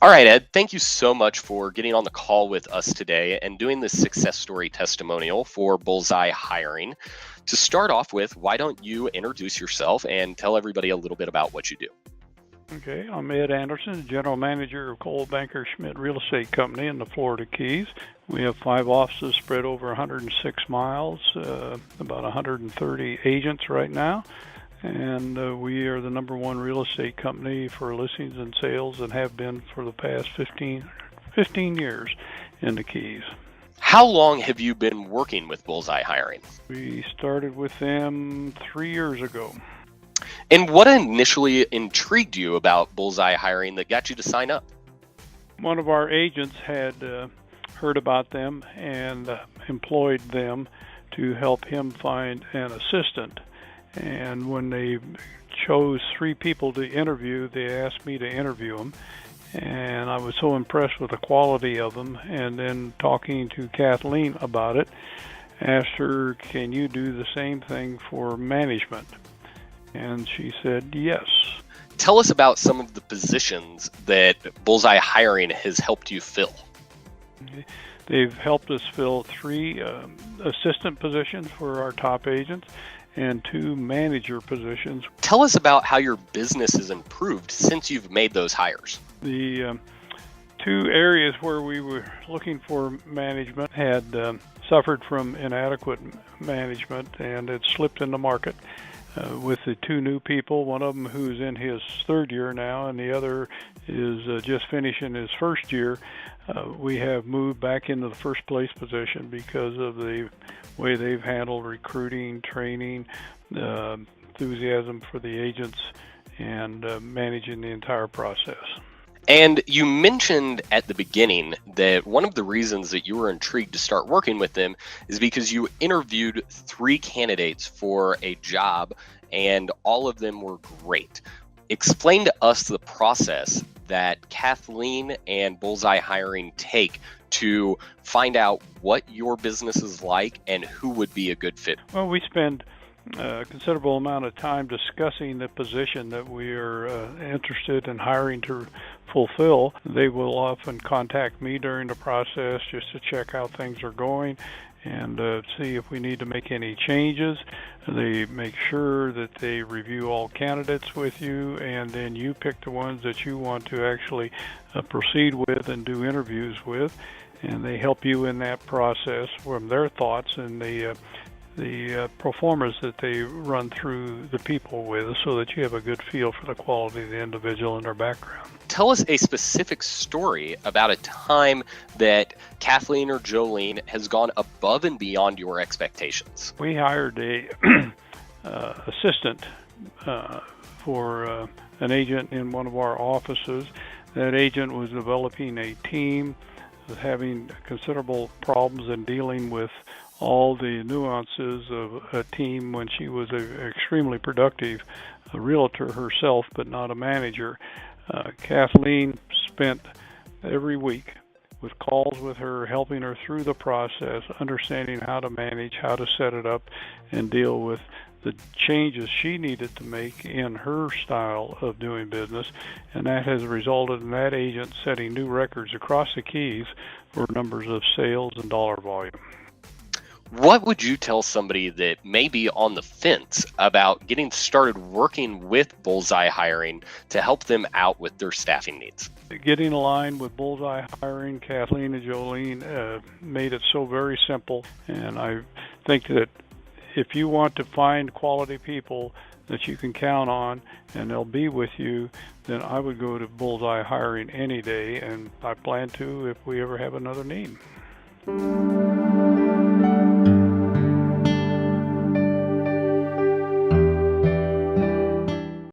All right, Ed, thank you so much for getting on the call with us today and doing this success story testimonial for Bullseye Hiring. To start off with, why don't you introduce yourself and tell everybody a little bit about what you do? Okay, I'm Ed Anderson, General Manager of Cole Banker Schmidt Real Estate Company in the Florida Keys. We have 5 offices spread over 106 miles, about 130 agents right now, and we are the #1 real estate company for listings and sales and have been for the past 15 years in the Keys. How long have you been working with Bullseye Hiring? We started with them 3 years ago. And what initially intrigued you about Bullseye Hiring that got you to sign up? One of our agents had heard about them and employed them to help him find an assistant. And when they chose 3 people to interview, they asked me to interview them. And I was so impressed with the quality of them. And then talking to Kathleen about it, asked her, can you do the same thing for management? And she said yes. Tell us about some of the positions that Bullseye Hiring has helped you fill. They've helped us fill 3 assistant positions for our top agents and 2 manager positions. Tell us about how your business has improved since you've made those hires. The 2 areas where we were looking for management had suffered from inadequate management, and it slipped in the market. With the 2 new people, one of them who's in his 3rd year now, and the other is just finishing his 1st year, we have moved back into the first place position because of the way they've handled recruiting, training, enthusiasm for the agents, and managing the entire process. And you mentioned at the beginning that one of the reasons that you were intrigued to start working with them is because you interviewed 3 candidates for a job and all of them were great. Explain to us the process that Kathleen and Bullseye Hiring take to find out what your business is like and who would be a good fit. Well, we spend a considerable amount of time discussing the position that we are interested in hiring to fulfill. They will often contact me during the process just to check how things are going and see if we need to make any changes. They make sure that they review all candidates with you, and then you pick the ones that you want to actually proceed with and do interviews with, and they help you in that process from their thoughts and the performers that they run through the people with, so that you have a good feel for the quality of the individual and their background. Tell us a specific story about a time that Kathleen or Jolene has gone above and beyond your expectations. We hired a assistant for an agent in one of our offices. That agent was developing a team, was having considerable problems in dealing with all the nuances of a team when she was an extremely productive realtor herself, but not a manager. Kathleen spent every week with calls with her, helping her through the process, understanding how to manage, how to set it up, and deal with the changes she needed to make in her style of doing business, and that has resulted in that agent setting new records across the Keys for numbers of sales and dollar volume. What would you tell somebody that may be on the fence about getting started working with Bullseye Hiring to help them out with their staffing needs? Getting aligned with Bullseye Hiring, Kathleen and Jolene made it so very simple, and I think that if you want to find quality people that you can count on and they'll be with you, then I would go to Bullseye Hiring any day, and I plan to if we ever have another need.